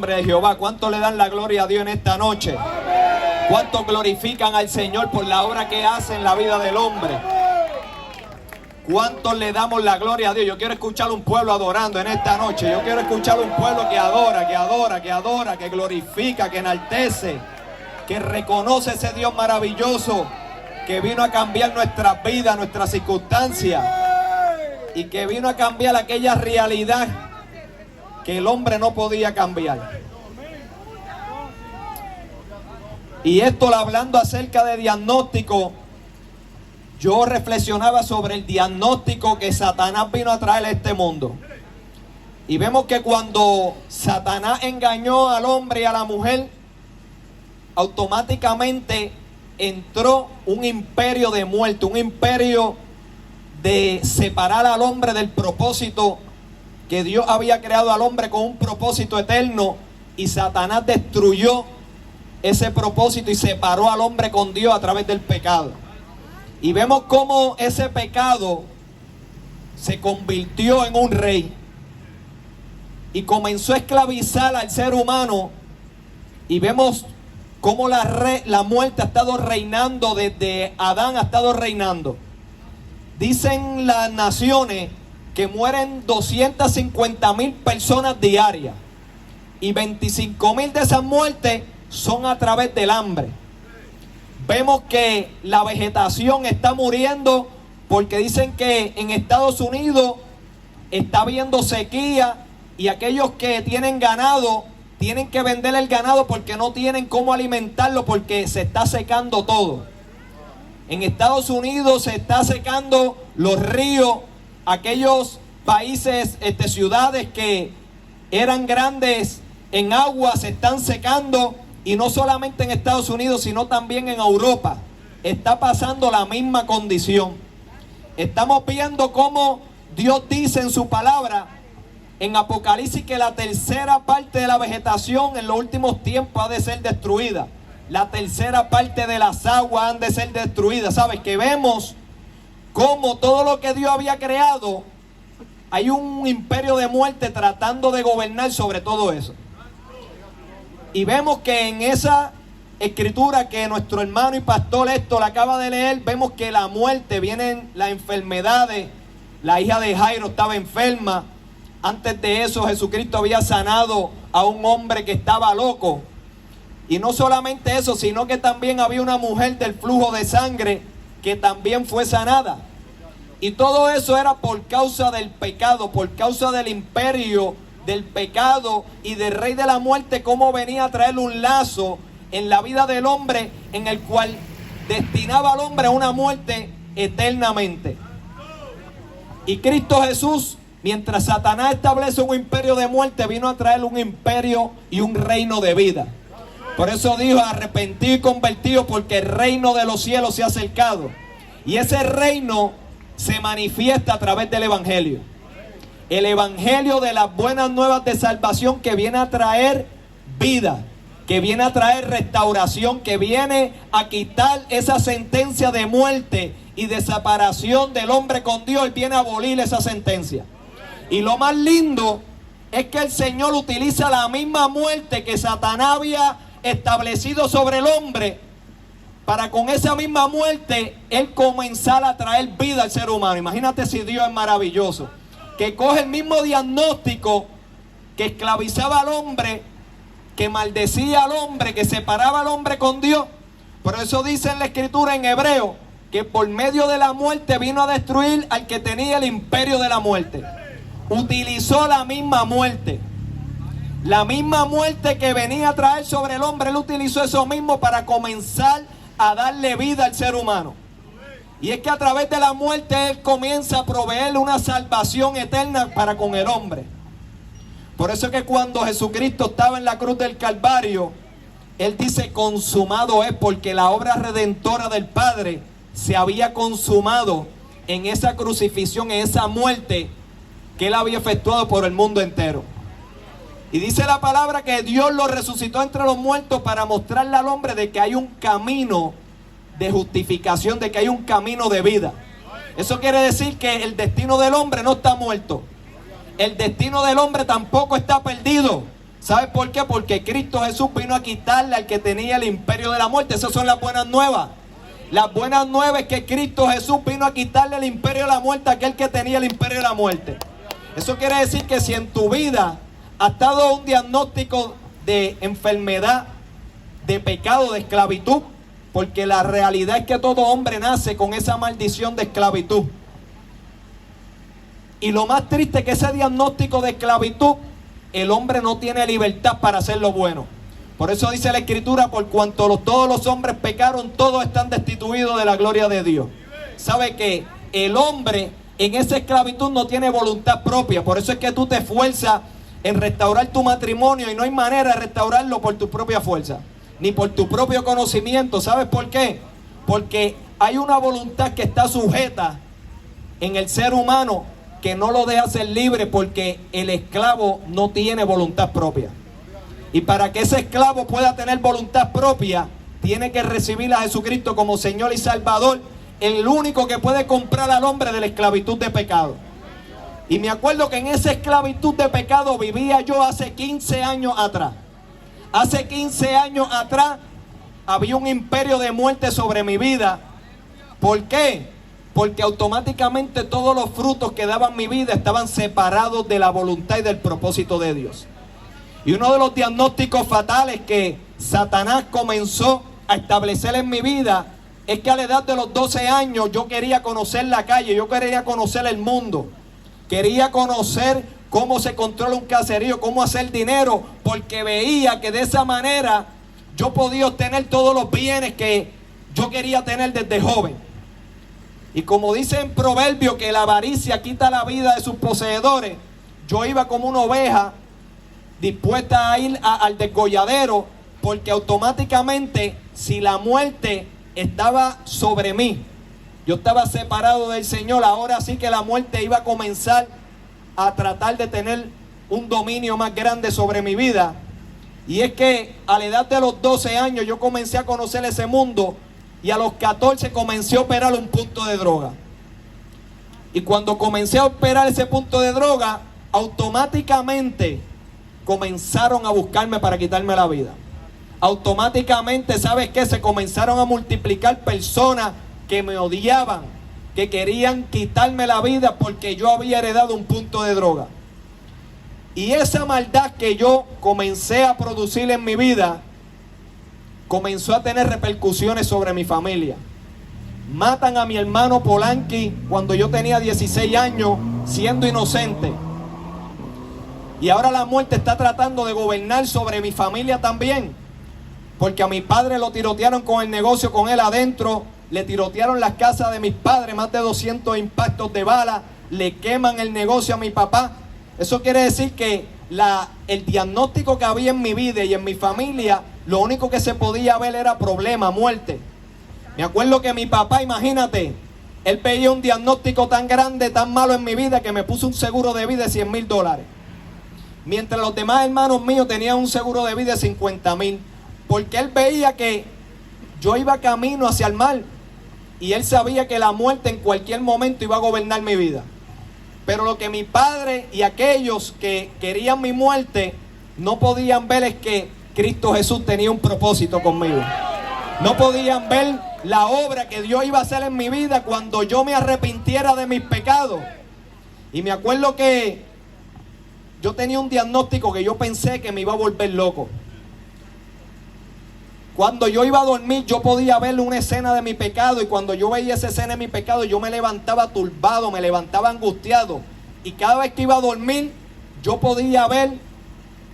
De Jehová. ¿Cuántos le dan la gloria a Dios en esta noche? ¿Cuántos glorifican al Señor por la obra que hace en la vida del hombre? ¿Cuántos le damos la gloria a Dios? Yo quiero escuchar un pueblo adorando en esta noche. Yo quiero escuchar un pueblo que adora, que glorifica, que enaltece, que reconoce ese Dios maravilloso que vino a cambiar nuestras vidas, nuestras circunstancias, y que vino a cambiar aquella realidad que el hombre no podía cambiar. Y esto, hablando acerca de diagnóstico, yo reflexionaba sobre el diagnóstico que Satanás vino a traer a este mundo. Y vemos que cuando Satanás engañó al hombre y a la mujer, automáticamente entró un imperio de muerte, un imperio de separar al hombre del propósito que Dios había creado al hombre con un propósito eterno, y Satanás destruyó ese propósito y separó al hombre con Dios a través del pecado. Y vemos cómo ese pecado se convirtió en un rey y comenzó a esclavizar al ser humano, y vemos cómo la muerte ha estado reinando desde Adán, ha estado reinando. Dicen las naciones que mueren 250,000 personas diarias, y 25,000 de esas muertes son a través del hambre. Vemos que la vegetación está muriendo porque dicen que en Estados Unidos está habiendo sequía, y aquellos que tienen ganado tienen que vender el ganado porque no tienen cómo alimentarlo, porque se está secando todo. En Estados Unidos se está secando los ríos. Aquellos países, ciudades que eran grandes en agua, se están secando. Y no solamente en Estados Unidos, sino también en Europa está pasando la misma condición. Estamos viendo cómo Dios dice en su palabra en Apocalipsis que la tercera parte de la vegetación en los últimos tiempos ha de ser destruida. La tercera parte de las aguas han de ser destruidas. ¿Sabes? Que vemos cómo todo lo que Dios había creado, hay un imperio de muerte tratando de gobernar sobre todo eso. Y vemos que en esa escritura que nuestro hermano y pastor Héctor acaba de leer, vemos que la muerte, vienen las enfermedades. La hija de Jairo estaba enferma. Antes de eso, Jesucristo había sanado a un hombre que estaba loco. Y no solamente eso, sino que también había una mujer del flujo de sangre que también fue sanada. Y todo eso era por causa del pecado, por causa del imperio del pecado y del rey de la muerte, cómo venía a traer un lazo en la vida del hombre, en el cual destinaba al hombre a una muerte eternamente. Y Cristo Jesús, mientras Satanás establece un imperio de muerte, vino a traer un imperio y un reino de vida. Por eso dijo: arrepentido y convertido, porque el reino de los cielos se ha acercado. Y ese reino se manifiesta a través del evangelio. El evangelio de las buenas nuevas de salvación, que viene a traer vida, que viene a traer restauración, que viene a quitar esa sentencia de muerte y de separación del hombre con Dios. Él viene a abolir esa sentencia. Y lo más lindo es que el Señor utiliza la misma muerte que Satanás había establecido sobre el hombre, para con esa misma muerte Él comenzar a traer vida al ser humano. Imagínate si Dios es maravilloso, que coge el mismo diagnóstico que esclavizaba al hombre, que maldecía al hombre, que separaba al hombre con Dios. Por eso dice en la escritura en Hebreo que por medio de la muerte vino a destruir al que tenía el imperio de la muerte. Utilizó la misma muerte. La misma muerte que venía a traer sobre el hombre, Él utilizó eso mismo para comenzar a darle vida al ser humano. Y es que a través de la muerte Él comienza a proveerle una salvación eterna para con el hombre. Por eso es que cuando Jesucristo estaba en la cruz del Calvario, Él dice: consumado es, porque la obra redentora del Padre se había consumado en esa crucifixión, en esa muerte que Él había efectuado por el mundo entero. Y dice la palabra que Dios lo resucitó entre los muertos para mostrarle al hombre de que hay un camino de justificación, de que hay un camino de vida. Eso quiere decir que el destino del hombre no está muerto. El destino del hombre tampoco está perdido. ¿Sabes por qué? Porque Cristo Jesús vino a quitarle al que tenía el imperio de la muerte. Esas son las buenas nuevas. Las buenas nuevas es que Cristo Jesús vino a quitarle el imperio de la muerte a aquel que tenía el imperio de la muerte. Eso quiere decir que si en tu vida ha estado un diagnóstico de enfermedad, de pecado, de esclavitud, porque la realidad es que todo hombre nace con esa maldición de esclavitud. Y lo más triste es que ese diagnóstico de esclavitud, el hombre no tiene libertad para hacer lo bueno. Por eso dice la Escritura, por cuanto todos los hombres pecaron, todos están destituidos de la gloria de Dios. ¿Sabe que el hombre en esa esclavitud no tiene voluntad propia? Por eso es que tú te esfuerzas en restaurar tu matrimonio y no hay manera de restaurarlo por tu propia fuerza, ni por tu propio conocimiento. ¿Sabes por qué? Porque hay una voluntad que está sujeta en el ser humano que no lo deja ser libre, porque el esclavo no tiene voluntad propia. Y para que ese esclavo pueda tener voluntad propia, tiene que recibir a Jesucristo como Señor y Salvador, el único que puede comprar al hombre de la esclavitud de pecado. Y me acuerdo que en esa esclavitud de pecado vivía yo hace 15 años atrás. Hace 15 años atrás había un imperio de muerte sobre mi vida. ¿Por qué? Porque automáticamente todos los frutos que daban mi vida estaban separados de la voluntad y del propósito de Dios. Y uno de los diagnósticos fatales que Satanás comenzó a establecer en mi vida es que a la edad de los 12 años yo quería conocer la calle, yo quería conocer el mundo, quería conocer cómo se controla un caserío, cómo hacer dinero, porque veía que de esa manera yo podía obtener todos los bienes que yo quería tener desde joven. Y como dice en Proverbio que la avaricia quita la vida de sus poseedores, yo iba como una oveja dispuesta a ir al degolladero, porque automáticamente si la muerte estaba sobre mí, yo estaba separado del Señor, ahora sí que la muerte iba a comenzar a tratar de tener un dominio más grande sobre mi vida. Y es que a la edad de los 12 años yo comencé a conocer ese mundo, y a los 14 comencé a operar un punto de droga. Y cuando comencé a operar ese punto de droga, automáticamente comenzaron a buscarme para quitarme la vida. Automáticamente, ¿sabes qué? Se comenzaron a multiplicar personas que me odiaban, que querían quitarme la vida porque yo había heredado un punto de droga. Y esa maldad que yo comencé a producir en mi vida comenzó a tener repercusiones sobre mi familia. Matan a mi hermano Polanqui cuando yo tenía 16 años, siendo inocente. Y ahora la muerte está tratando de gobernar sobre mi familia también. Porque a mi padre lo tirotearon con el negocio con él adentro. Le tirotearon las casas de mis padres, más de 200 impactos de bala. Le queman el negocio a mi papá. Eso quiere decir que el diagnóstico que había en mi vida y en mi familia, lo único que se podía ver era problema, muerte. Me acuerdo que mi papá, imagínate, él veía un diagnóstico tan grande, tan malo en mi vida, que me puso un seguro de vida de $100,000. Mientras los demás hermanos míos tenían un seguro de vida de 50,000. Porque él veía que yo iba camino hacia el mal. Y él sabía que la muerte en cualquier momento iba a gobernar mi vida. Pero lo que mi padre y aquellos que querían mi muerte no podían ver es que Cristo Jesús tenía un propósito conmigo. No podían ver la obra que Dios iba a hacer en mi vida cuando yo me arrepintiera de mis pecados. Y me acuerdo que yo tenía un diagnóstico que yo pensé que me iba a volver loco. Cuando yo iba a dormir, yo podía ver una escena de mi pecado, y cuando yo veía esa escena de mi pecado, yo me levantaba turbado, me levantaba angustiado. Y cada vez que iba a dormir, yo podía ver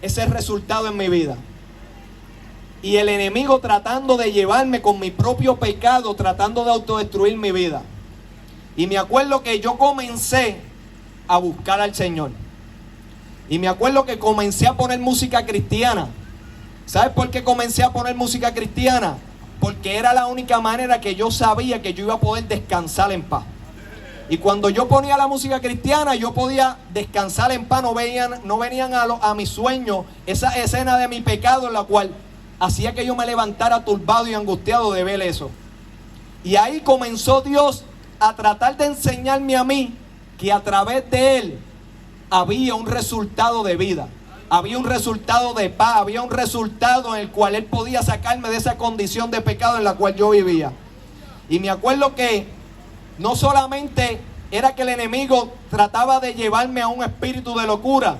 ese resultado en mi vida. Y el enemigo tratando de llevarme con mi propio pecado, tratando de autodestruir mi vida. Y me acuerdo que yo comencé a buscar al Señor. Y me acuerdo que comencé a poner música cristiana. ¿Sabes por qué comencé a poner música cristiana? Porque era la única manera que yo sabía que yo iba a poder descansar en paz. Y cuando yo ponía la música cristiana, yo podía descansar en paz. No venían a mi sueño esa escena de mi pecado, en la cual hacía que yo me levantara turbado y angustiado de ver eso. Y ahí comenzó Dios a tratar de enseñarme a mí que a través de Él había un resultado de vida. había un resultado de paz, había un resultado en el cual Él podía sacarme de esa condición de pecado en la cual yo vivía. Y me acuerdo que no solamente era que el enemigo trataba de llevarme a un espíritu de locura,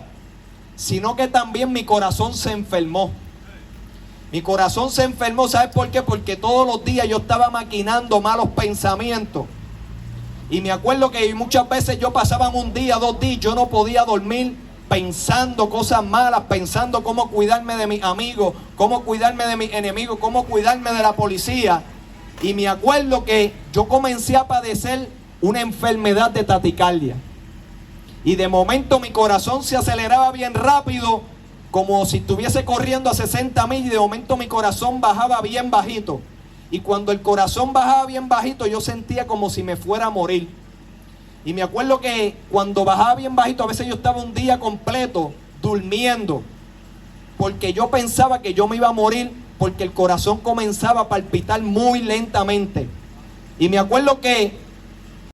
sino que también mi corazón se enfermó. Mi corazón se enfermó, ¿sabes por qué? Porque todos los días yo estaba maquinando malos pensamientos. Y me acuerdo que muchas veces yo pasaba un día, 2 días, yo no podía dormir pensando cosas malas, pensando cómo cuidarme de mis amigos, cómo cuidarme de mis enemigos, cómo cuidarme de la policía. Y me acuerdo que yo comencé a padecer una enfermedad de taquicardia. Y de momento mi corazón se aceleraba bien rápido, como si estuviese corriendo a 60 millas, y de momento mi corazón bajaba bien bajito. Y cuando el corazón bajaba bien bajito, yo sentía como si me fuera a morir. Y me acuerdo que cuando bajaba bien bajito, a veces yo estaba un día completo durmiendo, porque yo pensaba que yo me iba a morir, porque el corazón comenzaba a palpitar muy lentamente. Y me acuerdo que